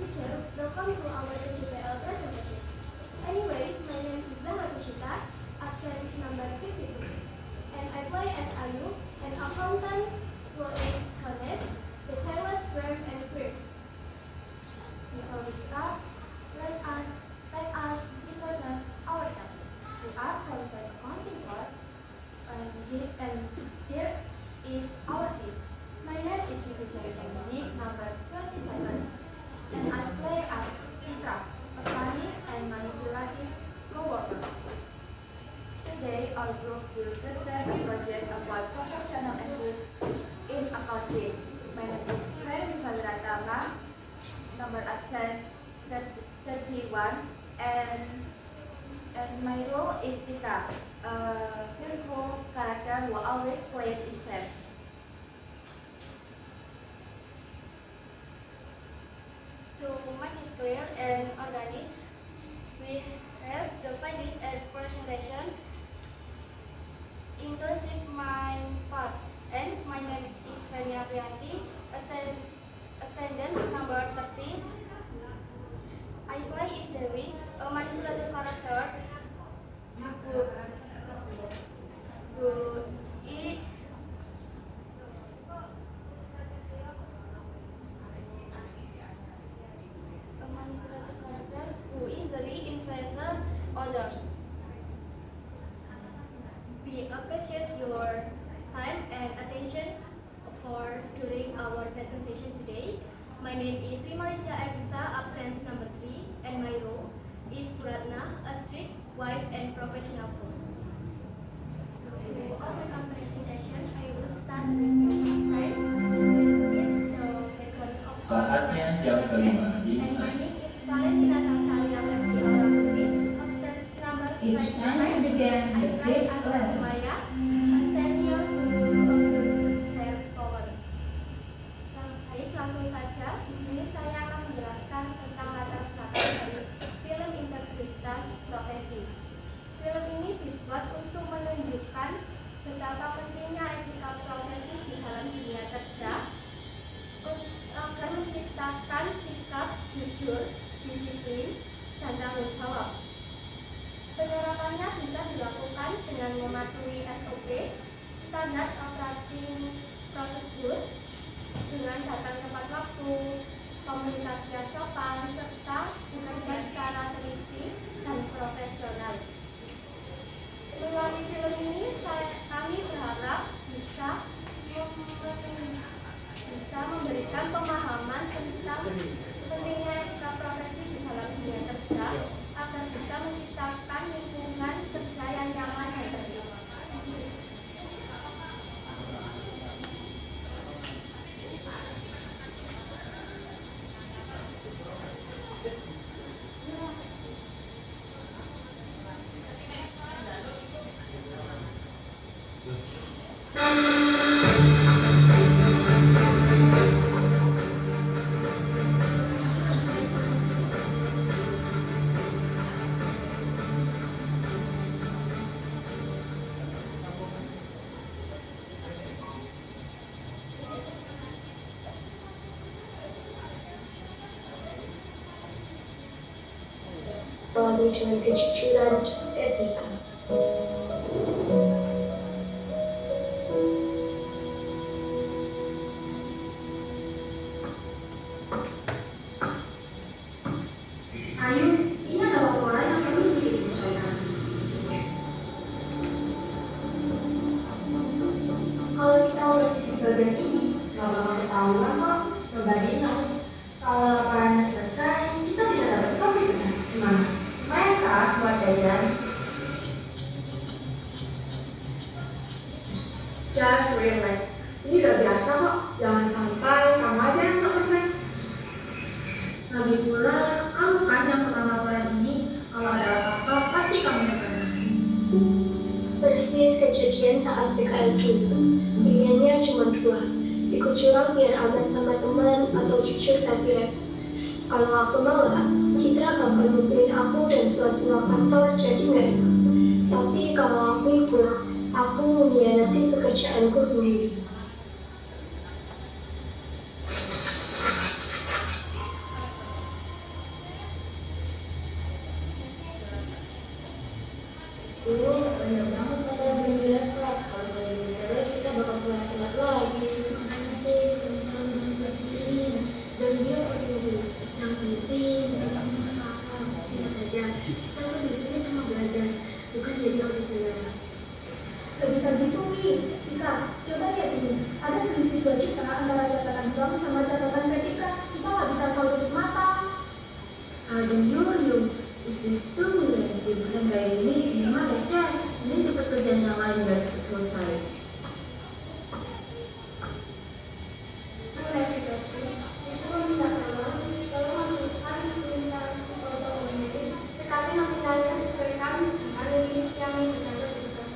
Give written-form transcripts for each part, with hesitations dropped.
teacher, welcome to our PCPL presentation. Anyway, my name is Zahra Pushita, absent number 52, and I play as Ayu, an accountant who is honest, detailed, brave, and free. Before we start, let us introduce ourselves. We are from the accounting firm, and here is our team. My name is Vicky Jayatandini, number 27, and I play as Citra, a funny and manipulative coworker. Today, our group will present a project about professional ethics in accounting. My name is Ferry Faliratama, number absence 31, and my role is Tika, a fearful character who always plays it safe. To make it clear and organized, we have divided a presentation into 6 main parts. And my name is Feni Aprianti, attendance number 30. I play is Dewi, a manipulative character who is who easily influences others. We appreciate your time and attention for during our presentation today. My name is Rimalisya Agisa, absence number 3, and my role is Puratna, a strict, wise, and professional host. To open our presentation, I will start with the first time, which is the background of Saatnya jam kelima. And my name is Valentina Sansalia Febri Aura Putri, absence number 5. It's time to begin the I fifth as lesson. Maya, a senior who abuses her power. Baik, langsung saja. Di sini saya akan menjelaskan tentang latar belakang dari film Integritas Profesi. Film ini dibuat untuk menunjukkan betapa pentingnya etika profesi di dalam dunia kerja agar menciptakan sikap jujur, disiplin, dan tanggung jawab. Penyerapannya bisa dilakukan dengan mematuhi SOP, standar operating prosedur, dengan datang tepat waktu, komunikasi yang sopan, serta bekerja secara teliti dan profesional. Melalui film ini, kami berharap bisa memberikan pemahaman tentang pentingnya etika profesi di dalam dunia kerja agar bisa menciptakan lingkungan kerja yang nyaman dan baik. Melalui dengan kejujuran etika. Ayu, ini ada laporan yang perlu sedikit disesuaikan. Kalau kita urus di bagian ini, gak bakal ketahuan kok. Nobody knows. Kalau laporannya selesai, kita bisa dapat profit besar. Gimana? Lumayan kan buat jajan? Just relax. Ini udah biasa kok. Jangan sampai kamu aja yang sok perfect. Lagi pula, kamu kan yang pernah laporan ini. Kalau ada apa-apa, pasti kamu yang kena. Persis kejadian saat PKL dulu. Pilihannya cuma 2, ikut curang biar aman sama teman atau jujur tapi repot. Kalau aku nolak, Citra bakal musuhin aku dan suasana kantor jadi nggak enak. Tapi kalau aku ikut, aku mengkhianati pekerjaanku sendiri. bisa gitu, Wi. Ika, coba lihat ini. Ada selisih 2 juta antara catatan bank sama catatan Petikas. Kita nggak bisa asal tutup mata. Aduh, Yul. It's just 2 million. Di perusahaan kayak gini, ini mah receh. Ini cepet kerjaan yang lain biar cepet selesai. Boleh sih, Dokter. Itu minta tolong masukkan permintaan proposal ini. Tetapi nominalnya sesuaikan dengan list yang dicatat di berkas.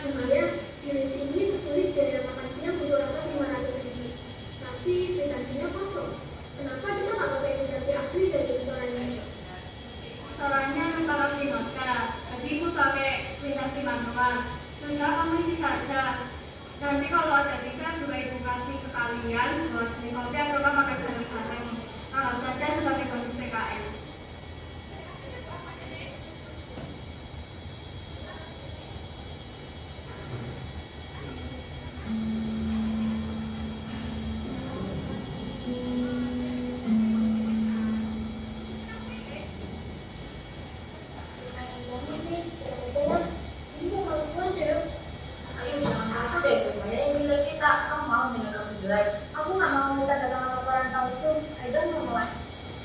Lumayan, di list ini tertulis biaya makan siang untuk rapat 500.000. Tapi kwitansinya kosong. Kenapa kita nggak pakai kwitansi asli dari restorannya saja? Restorannya mentaruh nota, jadi ibu pakai kwitansi manual. Sehingga kamu isi saja. Nanti kalau ada desain juga ibu kasih ke kalian buat beli kopi atau pakai bareng-bareng. Anggap saja sebagai bonus PKN. Ini mau males banget. Ayo jangan kasar deh, banyak yang bilang kita, kamu mau dengan kamu jelek. Aku nggak mau minta datangan laporan palsu. I don't know why.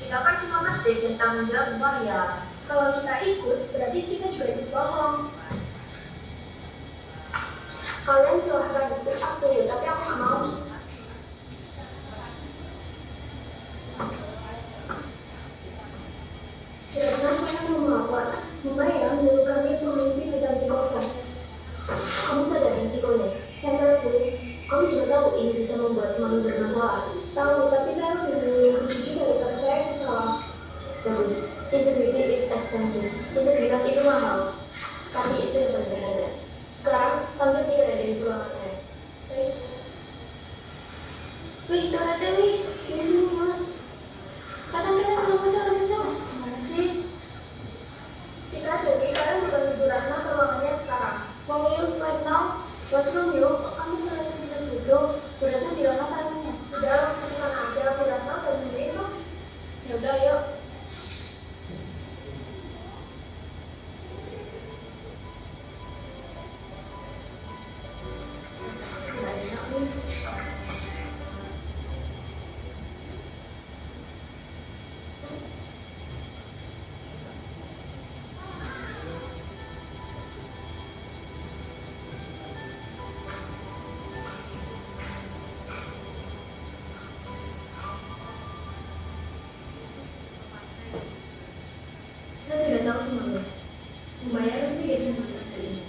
Kita kan cuma ngasih dan tanggung jawab bayar. Kalau kita ikut, berarti kita juga ikut bohong. Kalian silahkan, it's up to you, tapi aku nggak mau. Karena saya mau melapor, lumayan dulu kami untuk mengisi kwitansi kosong. Kamu sadar risikonya? Saya tahu, kamu juga tahu ini bisa membuat teman bermasalah. Tahu, tapi saya lebih memilih jujur daripada saya yang salah. Bagus, integrity is expensive. Integritas itu mahal, tapi itu yang paling berharga. Sekarang, panggil 3 dari ruangan saya. Wih, Tora Dewi, sini mas. Kadang kita belum bisa. Gimana sih? Kita Dewi, kalian juga Bu Ratna ke ruangannya sekarang. For real, right now? What's wrong, yuk? Kami terlalu terus gitu. Bu Ratna di mana tangannya? Udah, langsung kesana aja. Bu Ratna udah nungguin tuh. Yaudah, yuk. Nggak enak nih. Saya sudah tahu semuanya. Membayar resmi dari pemerintah ini.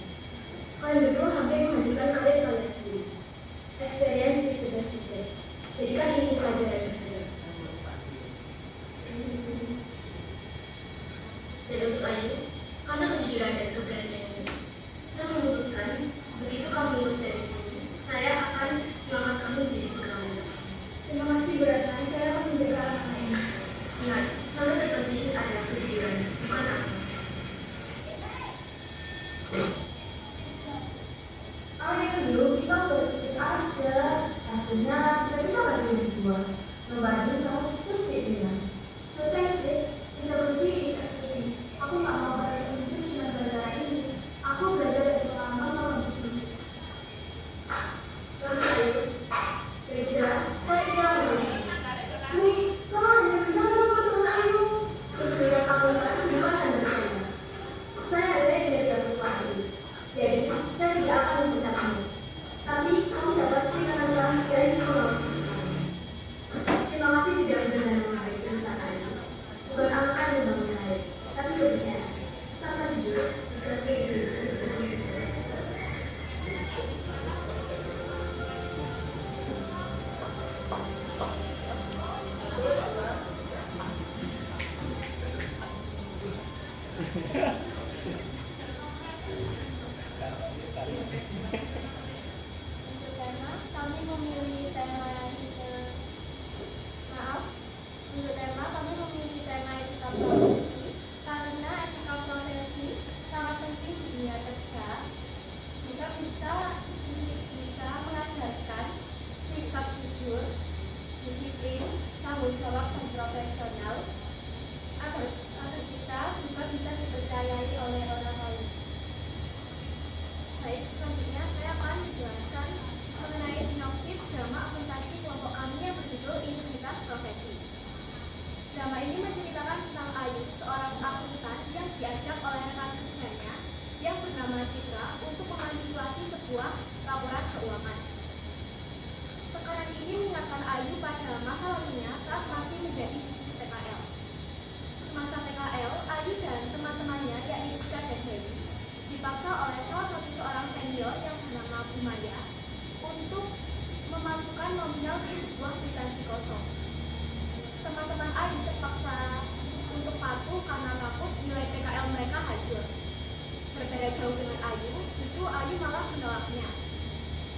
Kalian berdua hampir menghasilkan kalian sendiri. Experience is the best teacher. Jadikan ini pelajaran berharga. Dan untuk Ayu, karena kejujuran dan keberanian ini, saya memutuskan begitu kamu lulus dari sini, saya akan mengangkat kamu menjadi pegawai. Terima kasih Bu Ratna, saya akan menjaga anak ini. Ingat, selalu terpenting adalah kejujuran, bukan aku. Ayo yuk, kita positif aja. Hasilnya bisa kita bagi dua. Nobody knows, just be honest. No thanks, Vic. Integrity is everything. Aku nggak mau belajar jujur cuma gara-gara ini. Aku belajar dari pengalaman malam itu. Lalu Ayu, ya sudah, saya jalan dulu. Wih, salah hanya bercanda sama teman Ayu. Ketika kamu datang bukan hanya bercanda. Saya ada yang tidak jauh setelah ini. Jadi, saya tidak akan memecat kamu. Tapi, kamu dapat peringatan keras dari pengawas. Terima kasih sudah menjaga dengan perusahaan ini. Bukan angka yang membangun hari, tapi kepercayaan. Tanpa jujur, ikhlas itu. Untuk tema, kami memilih tema etika profesi karena etika profesi sangat penting di dunia kerja. Juga bisa mengajarkan sikap jujur, disiplin, tanggung jawab dan profesional agar kita juga bisa dipercayai oleh orang lain. Drama ini menceritakan tentang Ayu, seorang akuntan yang diajak oleh rekan kerjanya yang bernama Citra untuk memanipulasi sebuah laporan keuangan. Tekanan ini mengingatkan Ayu pada masa lalunya saat masih menjadi siswi PKL. Semasa PKL, Ayu dan teman-temannya yakni Tika dan Dewi dipaksa oleh salah satu seorang senior yang bernama Bu Maya untuk memasukkan nominal di sebuah kwitansi kosong. Teman-teman Ayu terpaksa untuk patuh karena takut nilai PKL mereka hancur. Berbeda jauh dengan Ayu, justru Ayu malah menolaknya.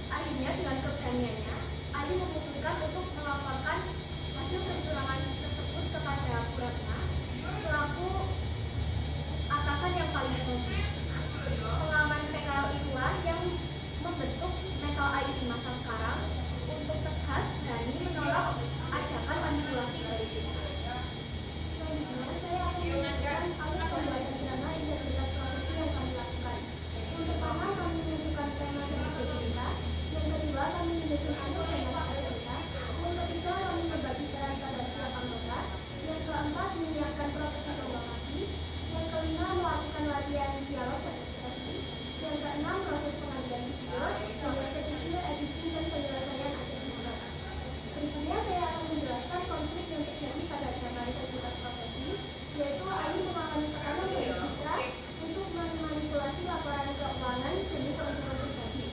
Akhirnya dengan keberaniannya, Ayu memutuskan untuk melaporkan hasil kecurangan tersebut kepada Bu Ratna selaku atasan yang paling tinggi. Pengalaman PKL itulah yang membentuk mental Ayu di masa sekarang untuk tegas berani menolak ajakan manipulasi dari Citra. Selanjutnya, saya akan menjelaskan alur pembuatan drama integritas profesi yang kami lakukan. Yang pertama, kami menentukan tema dan ide cerita. Yang kedua, kami mendesain alur dan naskah cerita. Yang ketiga, kami membagi peran pada setiap anggota. Yang keempat, menyiapkan properti dan lokasi. Yang kelima, melakukan latihan dialog dan ekspresi. Yang keenam, proses pengambilan video. Dan yang ketujuh, editing dan penyelesaian akhir drama. Berikutnya saya akan menjelaskan konflik yang terjadi pada drama integritas profesi, yaitu Ayu mengalami tekanan dari Citra untuk memanipulasi laporan keuangan demi keuntungan pribadi.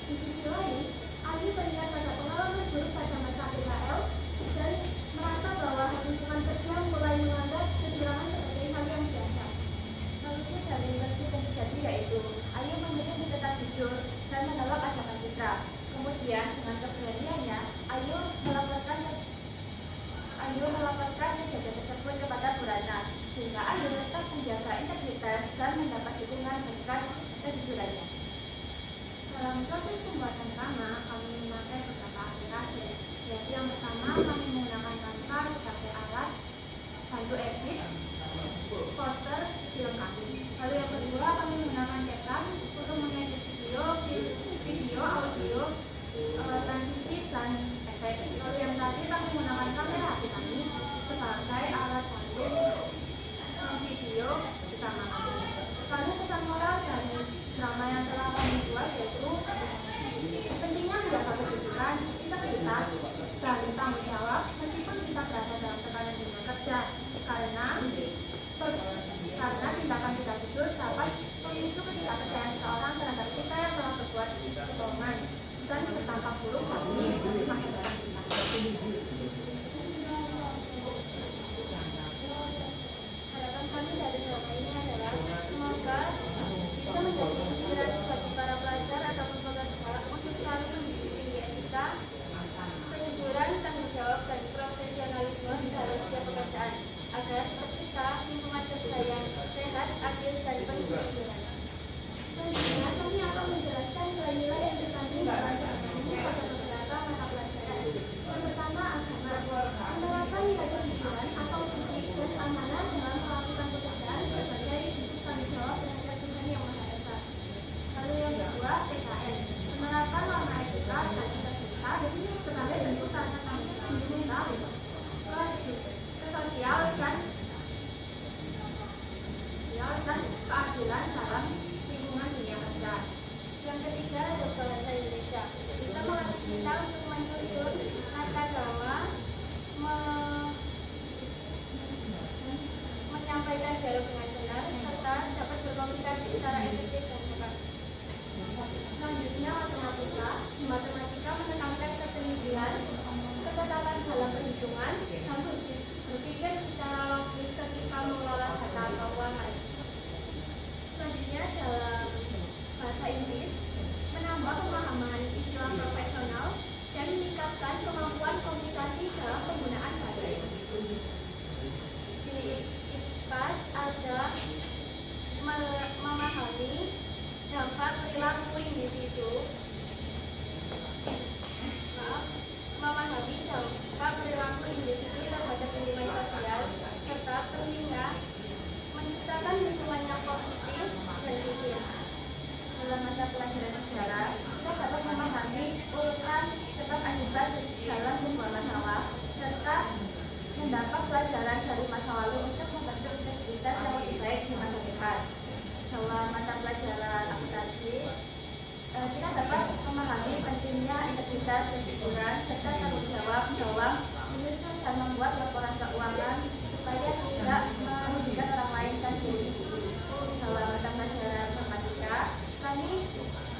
Di sisi lain, Ayu teringat pada pengalaman buruk pada masa PKL dan merasa bahwa lingkungan kerja mulai menganggap kecurangan sebagai hal yang biasa. Solusi dari konflik yang terjadi yaitu Ayu memilih untuk tetap jujur dan menolak ajakan Citra. Kemudian dengan keberaniannya, Ayu melaporkan kejadian tersebut kepada Bu Ratna, sehingga Ayu tetap menjaga integritas dan mendapat dukungan berkat kejujurannya. Dalam proses pembuatan drama, kami memakai beberapa aplikasi, yaitu yang pertama kami menggunakan Canva sebagai alat bantu edit, poster, film kami. Lalu yang kedua kami menggunakan CapCut untuk mengedit video, audio, transisi dan efek. Lalu yang terakhir kami menggunakan kamera HP kami sebagai alat bantu video utama kami. Lalu pesan moral dari drama yang telah kami buat yaitu pentingnya menjaga kejujuran, integritas, dan tanggung jawab meskipun kita berada dalam tekanan dunia kerja, karena tindakan tidak jujur dapat memicu ketidakpercayaan seseorang terhadap kita yang telah berbuat kebohongan dan berdampak buruk bagi masa depan kita. Harapan kami dari drama ini adalah semoga bisa menjadi inspirasi bagi para pelajar ataupun pekerja untuk selalu mendidik tinggi etika, kejujuran, tanggung jawab, dan profesionalisme dalam setiap pekerjaan agar tercipta lingkungan kerja yang sehat, adil, dan penuh kejujuran. Selanjutnya, kami akan menjelaskan nilai-nilai yang terkandung dalam drama ini pada beberapa mata pelajaran. Yang pertama, agama. Menerapkan nilai kejujuran atau sidik dan amanah dalam melakukan pekerjaan sebagai bentuk tanggung jawab terhadap Tuhan Yang Maha Esa. Lalu yang kedua, PKN. Menerapkan norma etika dan integritas sebagai bentuk rasa tanggung jawab kita ke sosial dan keadilan dalam lingkungan dunia kerja. Yang ketiga adalah bahasa Indonesia. Bisa melatih kita untuk menyusun naskah drama, menyampaikan dialog dengan benar, serta dapat berkomunikasi secara efektif dan cepat. Selanjutnya, matematika. Di matematika menekankan ketelitian, ketetapan dalam perhitungan, dan berpikir secara logis ketika mengelola data keuangan. Selanjutnya dalam bahasa Inggris, menambah pemahaman istilah profesional dan meningkatkan kemampuan komunikasi dalam penggunaan bahasa. Di IPAS ada tugas kejujuran serta tanggung jawab dalam menyusun dan membuat laporan keuangan supaya tidak merugikan orang lain dan diri sendiri. Dalam mata pelajaran matematika, kami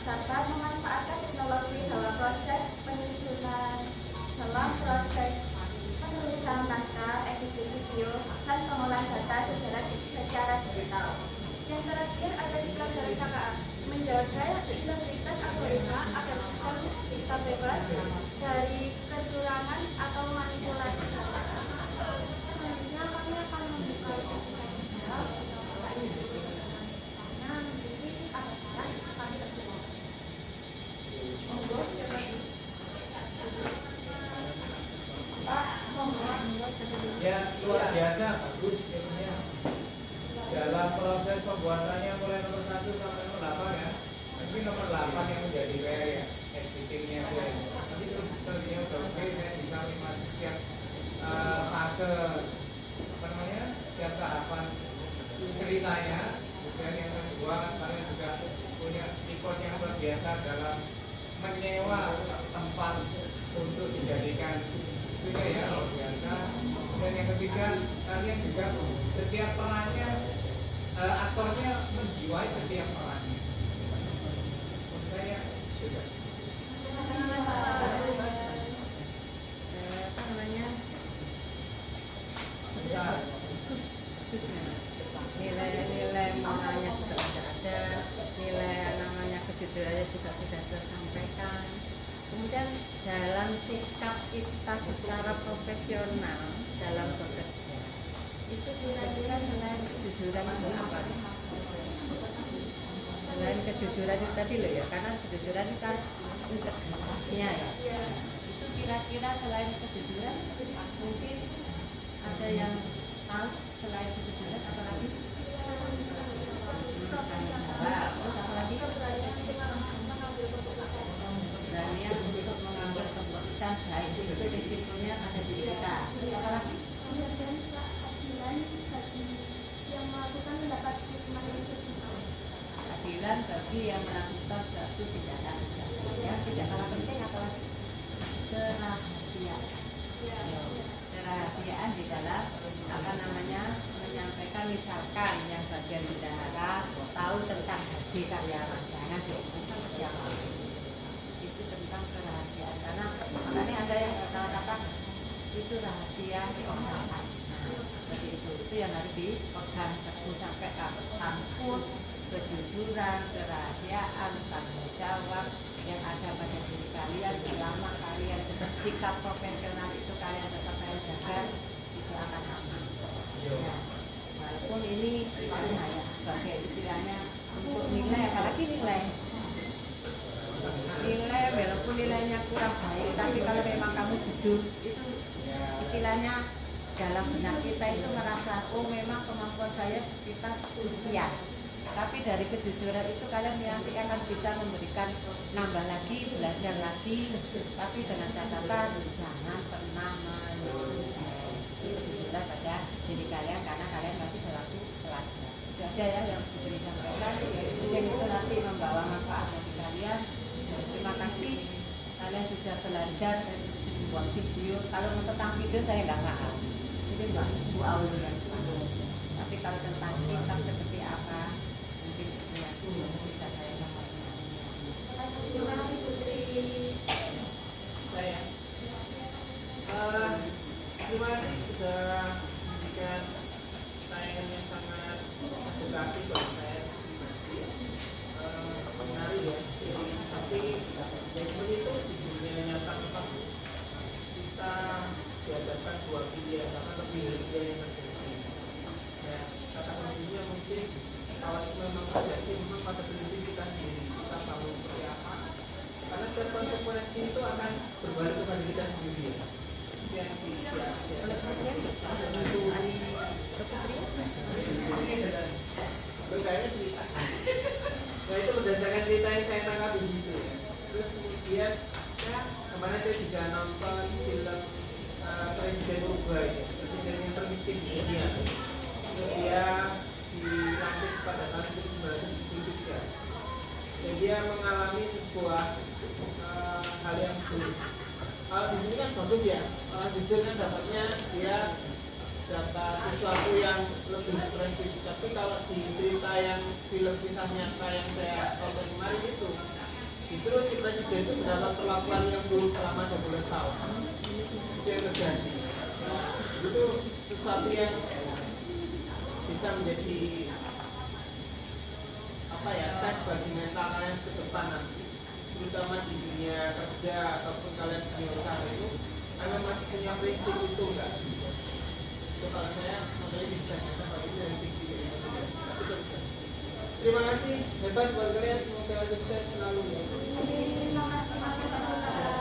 dapat memanfaatkan teknologi dalam proses penyusunan, dalam proses penulisan naskah, editing video, dan pengolahan data secara digital. Yang terakhir ada di pelajaran KKA, menjaga integritas algoritma agar sistem bisa bebas dari kecurangan atau manipulasi data. Selanjutnya kami akan membuka sesi kajian jika Bapak Ibu bertanya memiliki ada saran kami persilakan. Monggo, siapa dulu? Ya, luar biasa, bagus ilmunya. Dalam proses pembuatannya mulai nomor 1 sampai nomor 8 ya. Tapi nomor 8 yang menjadi PR ya, editingnya aja. Nanti selanjutnya udah oke, saya bisa menikmati setiap fase apa namanya, setiap tahapan ceritanya. Kemudian yang kedua, kalian juga punya effort yang luar biasa dalam menyewa tempat untuk dijadikan itu ya luar biasa. Dan yang ketiga, kalian juga setiap perannya aktornya menjiwai setiap perannya. Menurut saya sudah. Apa namanya? Bagus memang. Nilai-nilai moralnya juga sudah ada, nilai namanya kejujurannya juga sudah tersampaikan. Kemudian dalam sikap kita secara profesional dalam bekerja, itu kira-kira selain kejujuran itu apa? Selain kejujuran itu tadi loh ya, karena kejujuran itu kan integritasnya ya. Itu kira-kira selain kejujuran mungkin ada yang tahu selain kejujuran apa lagi? Terus apa lagi? Keberanian untuk mengambil keputusan, baik itu risikonya ada di kita. Terus apa lagi? Kemudian keadilan bagi yang melakukan tindakan hukuman yang bersangkutan. Keadilan bagi yang melakukan suatu tindakan yang tidak kalah penting, apalagi kerahasiaan. Kerahasiaan di dalam apa namanya menyampaikan, misalkan yang bagian bendahara tahu tentang haji karyawan, jangan diomongkan sama siapa. Itu tentang kerahasiaan, karena makanya ada yang salah kata itu rahasia perusahaan. Seperti itu yang harus dipegang teguh sampai kapanpun. Kejujuran, kerahasiaan, tanggung jawab yang ada pada diri kalian selama kalian sikap profesional itu kalian tetap kalian jaga, itu akan aman. Ya, walaupun ini istilahnya ya sebagai istilahnya untuk nilai, apalagi nilai walaupun nilainya kurang baik, tapi kalau memang kamu jujur itu istilahnya dalam benak kita itu merasa oh memang kemampuan saya kita sekian. Tapi dari kejujuran itu kalian nanti akan bisa memberikan nambah lagi, belajar lagi, tapi dengan catatan jangan pernah menyontek. Itu kejujuran pada diri kalian karena kalian masih selaku pelajar. Itu aja ya yang bisa disampaikan. Mungkin itu nanti membawa manfaat bagi kalian. Terima kasih kalian sudah belajar dari sebuah video. Kalau tentang video saya nggak paham, mungkin Bu Aul yang paham. Tapi kalau tentang sikap seperti apa, mungkin itu yang bisa saya sampaikan. Terima kasih Putri. Saya. Terima kasih sudah memberikan tayangan yang sangat edukatif bagi saya pribadi. Menarik ya. Tapi seperti itu di dunia nyata memang kita dihadapkan dua pilihan, karena lebih dari pilihan yang terjadi. Nah, kata kuncinya mungkin kalau itu memang terjadi, memang pada prinsip kita sendiri kita bangun seperti apa. Karena setiap konsekuensi itu akan berbalik kepada kita sendiri. Yang kayaknya cerita. Nah itu berdasarkan cerita yang saya tangkap di situ ya. Terus kemudian kemarin saya juga nonton film Presiden Uruguay, presiden yang termiskin di dunia. Dia dilantik pada tahun 1973 dan dia mengalami sebuah hal yang buruk. bagus ya. Jujur kan dapatnya dia dapat sesuatu yang lebih prestisi. Tapi kalau di cerita yang film kisah nyata yang saya tonton kemarin itu, justru si presiden itu mendapat perlakuan yang buruk selama 12 tahun. Itu yang terjadi. Itu sesuatu yang bisa menjadi apa ya, tes bagi mental kalian ke depan nanti, terutama di dunia kerja ataupun kalian di usaha itu, kalian masih punya prinsip itu enggak? Itu kalau saya makanya bisa kalau ini dari tinggi tapi terus. Terima kasih, hebat buat kalian, semoga sukses selalu. Terima kasih.